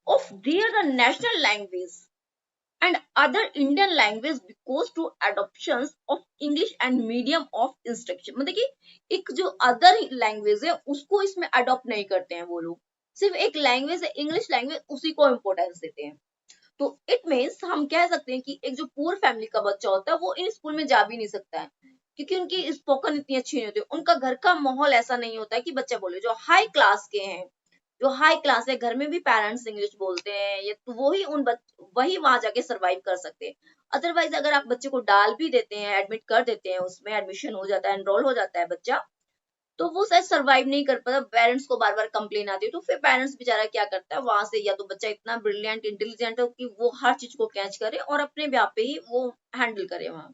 of their the national language and other Indian language because to adoptions of English and medium of instruction। मतलब कि एक जो अदर लैंग्वेज है उसको इसमें अडॉप्ट नहीं करते हैं वो लोग, सिर्फ एक लैंग्वेज है इंग्लिश लैंग्वेज, उसी को इम्पोर्टेंस देते हैं। तो इट मीन्स हम कह सकते हैं कि एक जो पुअर फैमिली का बच्चा होता है वो इन स्कूल में जा भी नहीं सकता है, क्योंकि उनकी स्पोकन इतनी अच्छी नहीं होती, उनका घर का माहौल ऐसा नहीं होता है कि बच्चा बोले। जो हाई क्लास के हैं जो हाई क्लास है, घर में भी पेरेंट्स इंग्लिश बोलते हैं, ये तो वही वहां जाके सरवाइव कर सकते हैं। अदरवाइज अगर आप बच्चे को डाल भी देते हैं, एडमिट कर देते हैं, उसमें एडमिशन हो जाता है, एनरोल हो जाता है बच्चा, तो वो शायद सरवाइव नहीं कर पाता, पेरेंट्स को बार बार कंप्लेन आती है, तो फिर पेरेंट्स बेचारा क्या करता है, वहां से या तो बच्चा इतना ब्रिलियंट इंटेलिजेंट है कि वो हर चीज को कैच करे और अपने व्याप पे ही वो हैंडल करे वहां।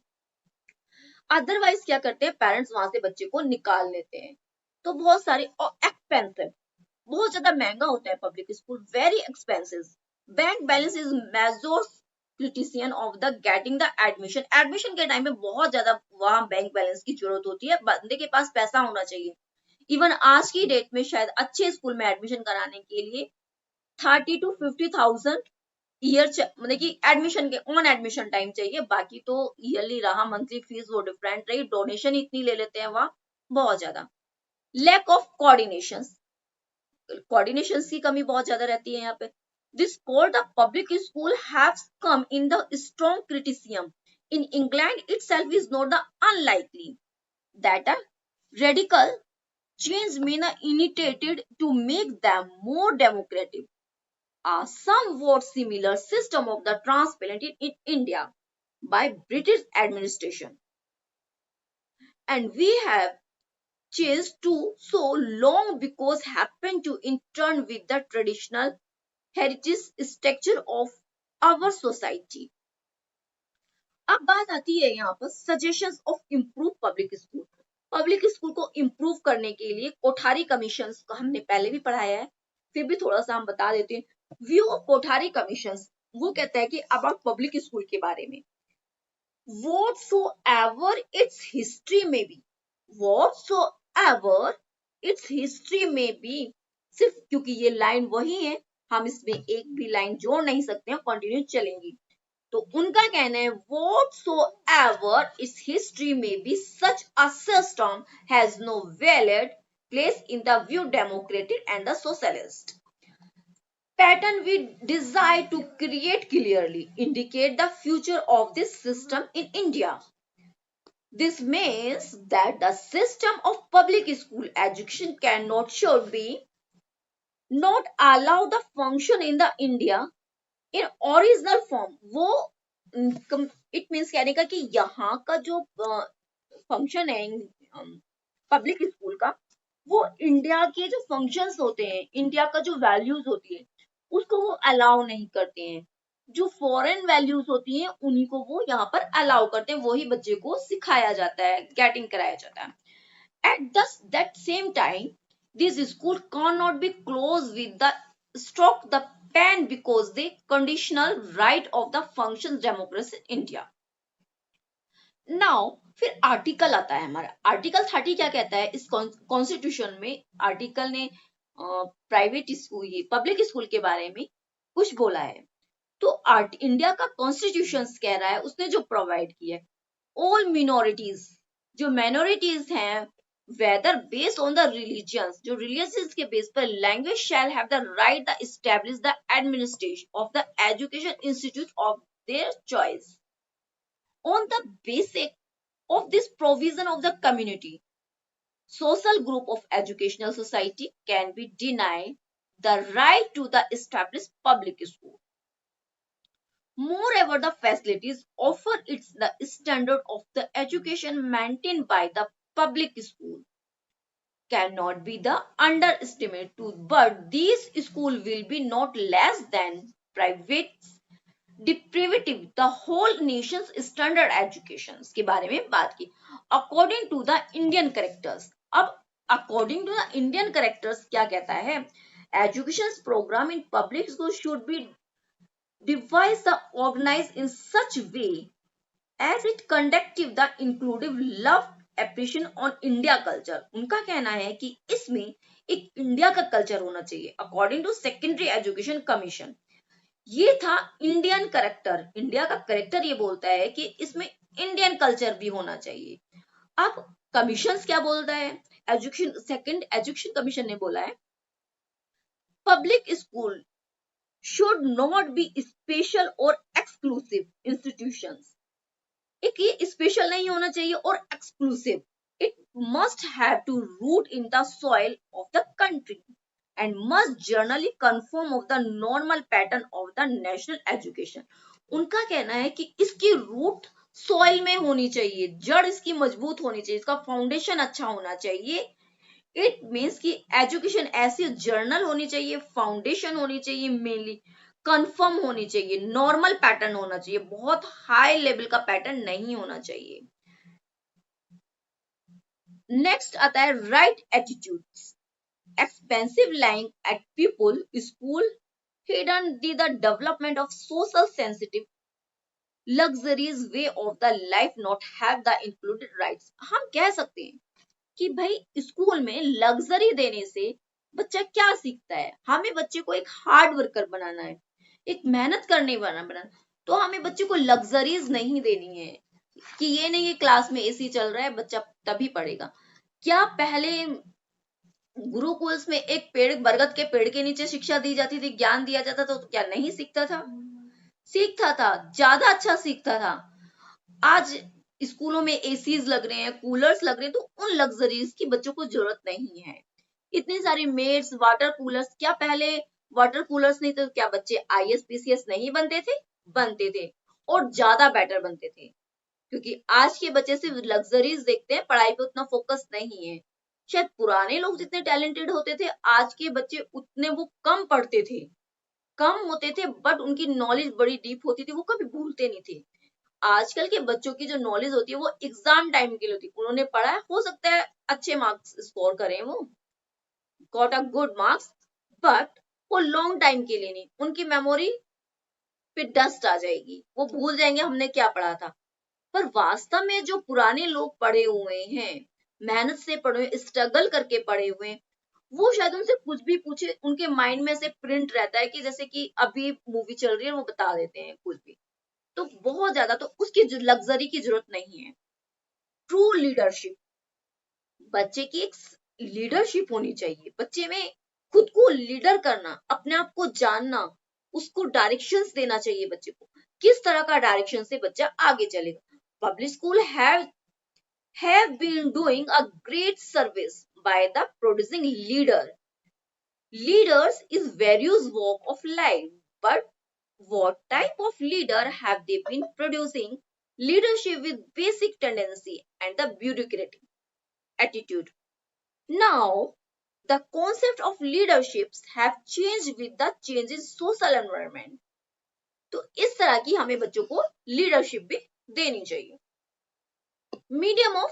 अदरवाइज क्या करते हैं, पेरेंट्स वहां से बच्चे को निकाल लेते हैं। तो बहुत सारे और एक्सपेंसिव, बहुत ज्यादा महंगा होता है public school, very expensive. Bank balance is major criterion of the getting the admission. Admission के टाइम में बहुत ज्यादा वहां बैंक बैलेंस की जरूरत होती है, बंदे के पास पैसा होना चाहिए। इवन आज की डेट में शायद अच्छे स्कूल में एडमिशन कराने के लिए 30 to 50,000 ईयर मतलब कि एडमिशन के ऑन एडमिशन टाइम चाहिए। बाकी तो ईयरली रहा, मंथली फीस वो डिफरेंट रही, डोनेशन इतनी ले लेते हैं वहां, बहुत ज्यादा। लैक ऑफ कोऑर्डिनेशन, कोऑर्डिनेशन की कमी बहुत ज्यादा रहती है यहाँ पे। This called the public school have come in the strong criticism in England itself is not the unlikely that a radical change may be initiated to make them more democratic. A somewhat similar system of the transplanted in India by British administration, and we have changed to so long because happen to in turn with the traditional heritage structure of our society. अब बात आती है यहाँ पर suggestions of improve public school. Public school को improve करने के लिए कोठारी कमीशन को हमने पहले भी पढ़ाया है, फिर भी थोड़ा सा हम बता देते हैं। व्यू ऑफ कोठारी कमीशन, वो कहता है कि अबाउट पब्लिक स्कूल के बारे में, whatsoever its history may be, whatsoever its history may be, सिर्फ क्योंकि ये लाइन वही है, हम इसमें एक भी लाइन जोड़ नहीं सकते हैं, कंटिन्यू चलेंगी। तो उनका कहना है whatsoever its history may be, such a system has no valid place in the view democratic and the socialist pattern we desire to create clearly indicate the future of this system in India. This means that the system of public school education cannot should be not allow the function in the India in original form. वो it means कहने का कि यहाँ का जो function है public school का, वो इंडिया के जो फंक्शंस होते हैं, इंडिया का जो वैल्यूज होती है, उसको वो अलाउ नहीं करते हैं। जो फॉरेन वैल्यूज होती हैं उन्हीं को वो यहाँ पर अलाउ करते हैं, वही बच्चे को सिखाया जाता है, गेटिंग कराया जाता है। At that same time this school can not be close with the stroke the pen because the conditional right of the functions democracy in India. Now फिर आर्टिकल आता है हमारा। आर्टिकल 30 क्या कहता है इस कॉन्स्टिट्यूशन में? आर्टिकल ने प्राइवेट स्कूल, ये पब्लिक स्कूल के बारे में कुछ बोला है। तो इंडिया का कॉन्स्टिट्यूशन कह रहा है, उसने जो प्रोवाइड किया है, ऑल मिनोरिटीज, जो माइनॉरिटीज हैं, whether based on the religions, जो religions के बेस पर, language shall have the right to establish the administration of the education institute of their choice. On the basis of this provision of the community, social group of educational society can be denied the right to the established public school. Moreover, the facilities offered it's the standard of the education maintained by the public school cannot be the underestimate to, but these school will be not less than private deprivative the whole nation's standard education के बारे में बात की। According to the Indian characters, अब according to the Indian characters क्या कहता है? Education program in public school should be devised the organized in such way as it conductive the inclusive love appreciation on India culture. उनका कहना है कि इसमें एक इंडिया का कल्चर होना चाहिए। According to secondary education commission, ये था इंडियन करेक्टर। इंडिया का करेक्टर ये बोलता है कि इसमें इंडियन कल्चर भी होना चाहिए। अब कमीशन क्या बोलता है? एजुकेशन, सेकेंड एजुकेशन कमीशन ने बोला है public school should not be special और एक्सक्लूसिव इंस्टीट्यूशंस। एक ये स्पेशल नहीं होना चाहिए और exclusive. It must have to root in the soil of the country. and must generally conform of the normal pattern of the national education. उनका कहना है कि इसकी रूट सॉइल में होनी चाहिए, जड़ इसकी मजबूत होनी चाहिए, इसका फाउंडेशन अच्छा होना चाहिए। इट मीन्स कि एजुकेशन ऐसी जर्नल होनी चाहिए, फाउंडेशन होनी चाहिए, मेनली कंफर्म होनी चाहिए, नॉर्मल पैटर्न होना चाहिए, बहुत हाई लेवल का पैटर्न नहीं होना चाहिए। नेक्स्ट आता है right attitudes. Expensive lying at people, school, hidden the development of social sensitive, luxurious way of the life not have the included rights। हम कह सकते हैं कि भाई स्कूल में लग्जरी देने से बच्चा क्या सीखता है। हमें बच्चे को एक हार्ड वर्कर बनाना है, एक मेहनत करने वाला बनाना, तो हमें बच्चे को लग्जरीज नहीं देनी है कि ये नहीं कि क्लास में एसी चल रहा है बच्चा तभी पढ़ेगा। क्या पहले गुरुकुल्स में एक पेड़, बरगद के पेड़ के नीचे शिक्षा दी जाती थी, ज्ञान दिया जाता था, तो क्या नहीं सीखता था? सीखता था, ज्यादा अच्छा सीखता था। आज स्कूलों में एसीज लग रहे हैं, कूलर्स लग रहे हैं, तो उन लग्जरीज की बच्चों को जरूरत नहीं है। इतनी सारी मेड्स, वाटर कूलर्स, क्या पहले वाटर कूलर्स नहीं तो क्या बच्चे आईएएस पीसीएस नहीं बनते थे? बनते थे, और ज्यादा बेटर बनते थे, क्योंकि आज के बच्चे सिर्फ लग्जरीज देखते हैं, पढ़ाई पे उतना फोकस नहीं है। शायद पुराने लोग जितने टैलेंटेड होते थे, आज के बच्चे उतने वो कम पढ़ते थे, कम होते थे, बट उनकी नॉलेज बड़ी डीप होती थी, वो कभी भूलते नहीं थे। आजकल के बच्चों की जो नॉलेज होती है वो एग्जाम टाइम के लिए होती है, उन्होंने पढ़ा है, हो सकता है अच्छे मार्क्स स्कोर करें, वो got a good marks, but वो लॉन्ग टाइम के लिए नहीं, उनकी मेमोरी पे डस्ट आ जाएगी, वो भूल जाएंगे हमने क्या पढ़ा था। पर वास्तव में जो पुराने लोग पढ़े हुए हैं, मेहनत से पढ़े, स्ट्रगल करके पढ़े हुए हैं, वो शायद उनसे कुछ भी पूछे, उनके माइंड में से प्रिंट रहता है कि जैसे कि अभी मूवी चल रही है वो बता देते हैं कुछ भी, तो बहुत ज्यादा तो उसकी लग्जरी की जरूरत नहीं है। ट्रू लीडरशिप, बच्चे की एक लीडरशिप होनी चाहिए, बच्चे में खुद को लीडर करना, अपने आप को जानना, उसको डायरेक्शंस देना चाहिए बच्चे को, किस तरह का डायरेक्शन से बच्चा आगे चलेगा। Public school have been doing a great service by the producing leaders is various walk of life, but what type of leader have they been producing? Leadership with basic tendency and the bureaucratic attitude. Now the concept of leaderships have changed with the changes social environment। तो इस तरह की हमें बच्चों को leadership भी देनी चाहिए। Medium of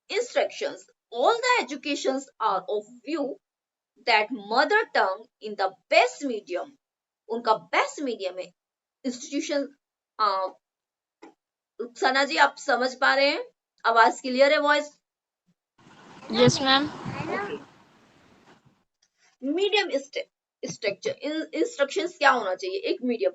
instructions, all the educations are of view that mother tongue in the best medium, उनका बेस्ट मीडियम है इंस्टीट्यूशन। सना जी आप समझ पा रहे हैं? आवाज क्लियर है? Voice? Yes ma'am. Medium structure, instructions क्या होना चाहिए? एक medium.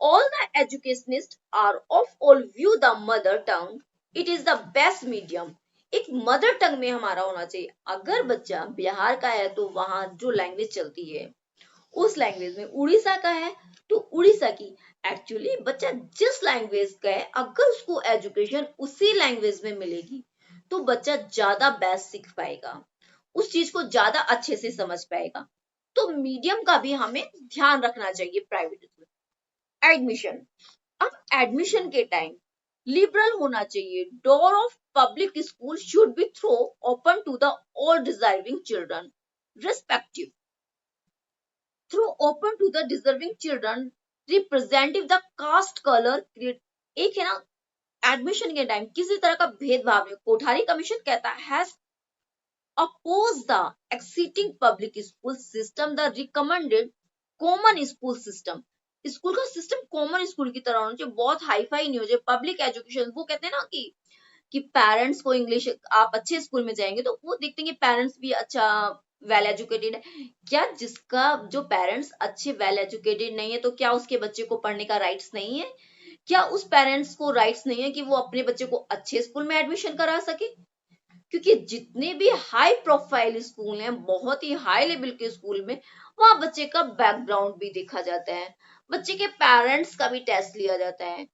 All the educationist are of all view the mother tongue, it is the best medium. एक मदर टंग में हमारा होना चाहिए। अगर बच्चा बिहार का है तो वहां जो लैंग्वेज चलती है उस लैंग्वेज में, उड़ीसा का है तो उड़ीसा की। एक्चुअली बच्चा जिस लैंग्वेज का है, अगर उसको एजुकेशन उसी लैंग्वेज में मिलेगी तो बच्चा ज्यादा बेस्ट सीख पाएगा, उस चीज को ज्यादा अच्छे से समझ पाएगा। तो मीडियम का भी हमें ध्यान रखना चाहिए प्राइवेट स्कूल। एडमिशन, अब एडमिशन के टाइम लिबरल होना चाहिए। Door of public school should be throw open to the all deserving children respective, throw open to the deserving children representative the caste colour creed. एक है ना, admission के time किसी तरह का भेदभाव नहीं। कोठारी कमीशन कहता है oppose the existing public school system, the recommended common school system। School का सिस्टम कॉमन स्कूल की तरह होना चाहिए, बहुत हाई फाई नहीं हो जाए। पब्लिक एजुकेशन, वो कहते हैं ना कि पेरेंट्स को इंग्लिश, आप अच्छे स्कूल में जाएंगे तो वो देखते हैं कि पेरेंट्स भी अच्छा वेल एजुकेटेड है। क्या जिसका जो पेरेंट्स अच्छे वेल एजुकेटेड नहीं है तो क्या उसके बच्चे को पढ़ने का राइट्स नहीं है? क्या उस पेरेंट्स को राइट्स नहीं है कि वो अपने बच्चे को अच्छे स्कूल में एडमिशन करा सके? क्योंकि जितने भी हाई प्रोफाइल स्कूल हैं, बहुत ही हाई लेवल के स्कूल में, वहां बच्चे का बैकग्राउंड भी देखा जाता है, बच्चे के पेरेंट्स का भी टेस्ट लिया जाता है।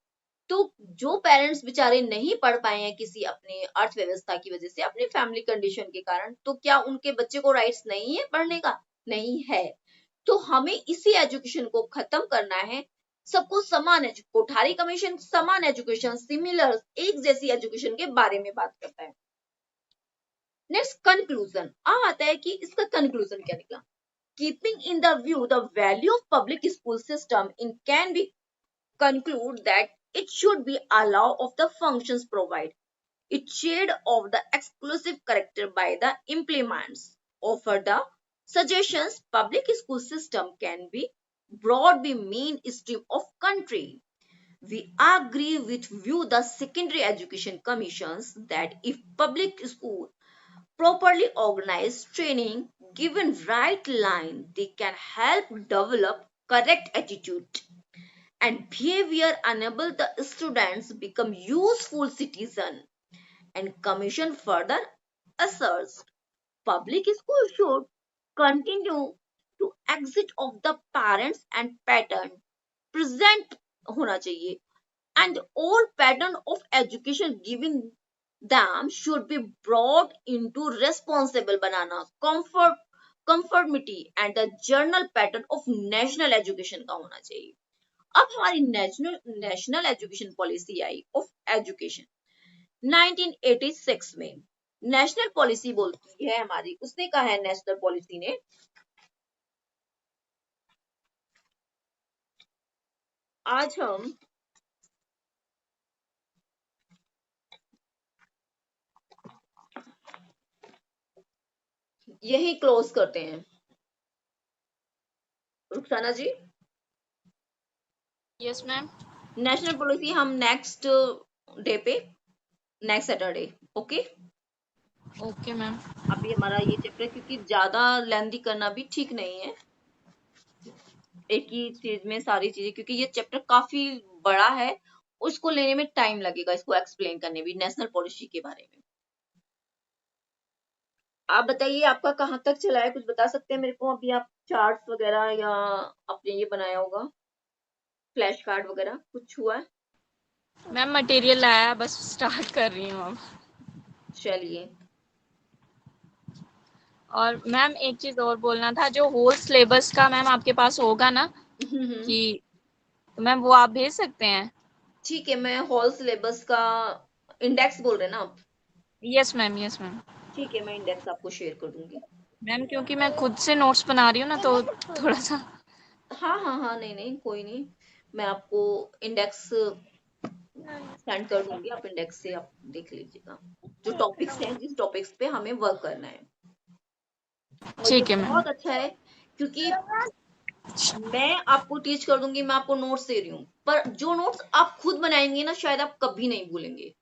तो जो पेरेंट्स बेचारे नहीं पढ़ पाए हैं किसी अपने अर्थव्यवस्था की वजह से, अपनी फैमिली कंडीशन के कारण, तो क्या उनके बच्चे को राइट्स नहीं है पढ़ने का? नहीं है। तो हमें इसी एजुकेशन को खत्म करना है। सबको समान कोठारी कमीशन समान एजुकेशन, सिमिलर, एक जैसी एजुकेशन के बारे में बात करता है। नेक्स्ट कंक्लूजन, अब आता है कि इसका कंक्लूजन क्या निकला। Keeping in the view the value of public school system in can be conclude that it should be allow of the functions provide it shade of the exclusive character by the implements offer the suggestions public school system can be broad be mainstream of country. We agree with view the secondary education commissions that if public school properly organized training given right line they can help develop correct attitude and behavior enable the students become useful citizen. And commission further asserts public school should continue to exit of the parents and pattern present होना चाहिए and all pattern of education given them should be brought into responsible banana conformity and the journal pattern of national education का होना चाहिए। अब हमारी national education policy I of education 1986 में। National policy बोलती है हमारी, उसने कहा है नेशनल पॉलिसी ने आज हम यही क्लोज करते हैं। रुखसाना जी, यस मैम। नेशनल पॉलिसी हम नेक्स्ट डे पे, next Saturday. Okay okay ma'am. अभी हमारा ये चैप्टर क्योंकि ज्यादा लेंथी करना भी ठीक नहीं है एक ही चीज में सारी चीजें, क्योंकि ये चैप्टर काफी बड़ा है, उसको लेने में टाइम लगेगा, इसको एक्सप्लेन करने भी नेशनल पॉलिसी के बारे में। आप बताइए आपका कहाँ तक चला है, कुछ बता सकते हैं मेरे को? अभी आप चार्ट्स वगैरह या आपने ये बनाया होगा फ्लैश कार्ड वगैरह, कुछ हुआ है? मैम मटेरियल लाया, बस स्टार्ट कर रही हूँ अब। चलिए। और मैम एक चीज और बोलना था, जो होल सिलेबस का मैम आपके पास होगा ना कि, तो मैम वो आप भेज सकते हैं? ठीक है, मैं होल सिलेबस का इंडेक्स बोल रहे हैं ना आप? Yes ma'am, yes ma'am. ठीक है, मैं इंडेक्स आपको शेयर कर दूंगी। मैम क्योंकि मैं खुद से नोट्स बना रही हूँ ना, तो थोड़ा सा। हाँ हाँ हाँ, नहीं नहीं कोई नहीं, मैं आपको इंडेक्स सेंड कर दूंगी, आप इंडेक्स से आप देख लीजिएगा जो टॉपिक्स हैं, जिस टॉपिक्स पे हमें वर्क करना है। और ये ठीक है मैम। बहुत अच्छा है क्योंकि मैं आपको टीच कर दूंगी, मैं आपको नोट्स दे रही हूँ, पर जो नोट्स आप खुद बनाएंगे ना शायद आप कभी नहीं भूलेंगे।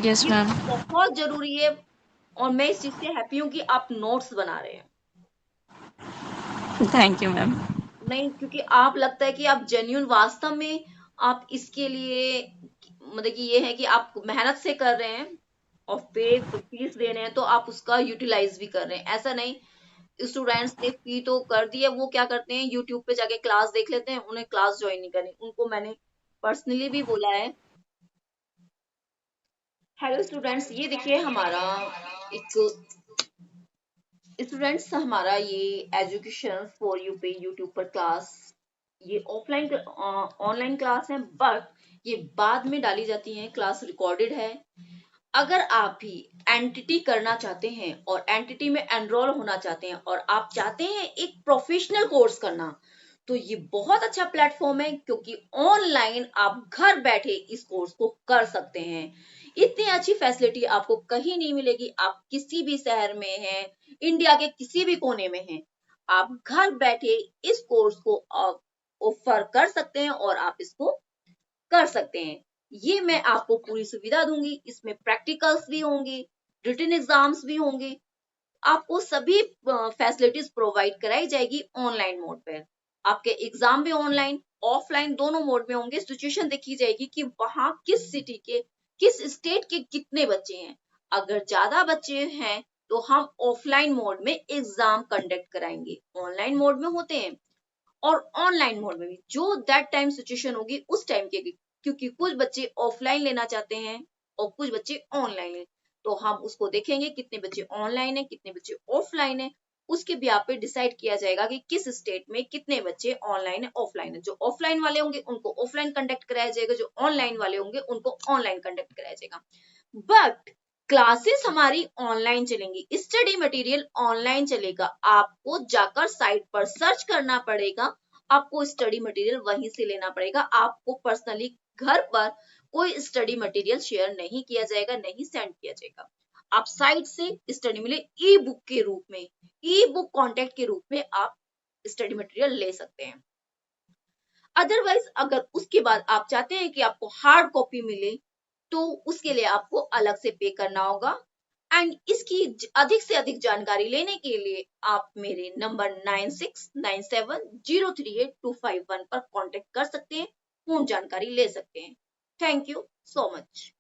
यस ये मैम। बहुत जरूरी है और मैं इस चीज से हैप्पी हूँ कि आप नोट्स बना रहे हैं। Thank you ma'am. नहीं, क्योंकि आप लगता है कि आप जेन्यून वास्तव में आप इसके लिए, मतलब कि ये है कि आप मेहनत से कर रहे हैं और पे फीस दे रहे हैं तो आप उसका यूटिलाइज भी कर रहे हैं। ऐसा नहीं, स्टूडेंट्स ने फी तो कर दी है, वो क्या करते हैं यूट्यूब पे जाके क्लास देख लेते हैं, उन्हें क्लास ज्वाइन नहीं करनी। उनको मैंने पर्सनली भी बोला है। हेलो स्टूडेंट्स, ये देखिए हमारा एक स्टूडेंट्स हमारा ये एजुकेशन फॉर यू पे यूट्यूब पर क्लास, ये ऑफलाइन ऑनलाइन क्लास है, बट ये बाद में डाली जाती है, क्लास रिकॉर्डेड है। अगर आप भी एंटिटी करना चाहते हैं और एंटिटी में एनरोल होना चाहते हैं और आप चाहते हैं एक प्रोफेशनल कोर्स करना, तो ये बहुत अच्छा प्लेटफॉर्म है क्योंकि ऑनलाइन आप घर बैठे इस कोर्स को कर सकते हैं। इतनी अच्छी फैसिलिटी आपको कहीं नहीं मिलेगी। आप किसी भी शहर में हैं, इंडिया के किसी भी कोने में हैं, आप घर बैठे इस कोर्स को ऑफर कर सकते हैं और आप इसको कर सकते हैं। ये मैं आपको पूरी सुविधा दूंगी, इसमें प्रैक्टिकल्स भी होंगे, रिटन एग्जाम्स भी होंगे, आपको सभी फैसिलिटीज प्रोवाइड कराई जाएगी ऑनलाइन मोड पे। आपके एग्जाम भी ऑनलाइन ऑफलाइन दोनों मोड में होंगे। सिचुएशन देखी जाएगी कि वहां किस सिटी के, किस स्टेट के कितने बच्चे हैं। अगर ज्यादा बच्चे हैं तो हम ऑफलाइन मोड में एग्जाम कंडक्ट कराएंगे, ऑनलाइन मोड में होते हैं। और ऑनलाइन मोड में भी जो दैट टाइम सिचुएशन होगी उस टाइम के, क्योंकि कुछ बच्चे ऑफलाइन लेना चाहते हैं और कुछ बच्चे ऑनलाइन है, तो हम उसको देखेंगे कितने बच्चे ऑनलाइन है कितने बच्चे ऑफलाइन है, उसके ब्याह पे डिसाइड किया जाएगा कि किस स्टेट में कितने बच्चे ऑनलाइन है ऑफलाइन है। जो ऑफलाइन वाले होंगे उनको ऑफलाइन कंडक्ट कराया जाएगा, जो ऑनलाइन वाले होंगे उनको ऑनलाइन कंडक्ट कराया जाएगा। बट क्लासेस हमारी ऑनलाइन चलेंगी, स्टडी मटेरियल ऑनलाइन चलेगा। आपको जाकर साइट पर सर्च करना पड़ेगा, आपको स्टडी मटेरियल वहीं से लेना पड़ेगा। आपको पर्सनली घर पर कोई स्टडी मटेरियल शेयर नहीं किया जाएगा, नहीं सेंड किया जाएगा। आप साइट से स्टडी मिले ई बुक के रूप में, ई बुक कॉन्टेक्ट के रूप में आप स्टडी मटेरियल ले सकते हैं। अदरवाइज अगर उसके बाद आप चाहते हैं कि आपको हार्ड कॉपी मिले तो उसके लिए आपको अलग से पे करना होगा। एंड इसकी अधिक से अधिक जानकारी लेने के लिए आप मेरे नंबर 9697038251 पर कांटेक्ट कर सकते हैं, पूर्ण जानकारी ले सकते हैं। Thank you so much.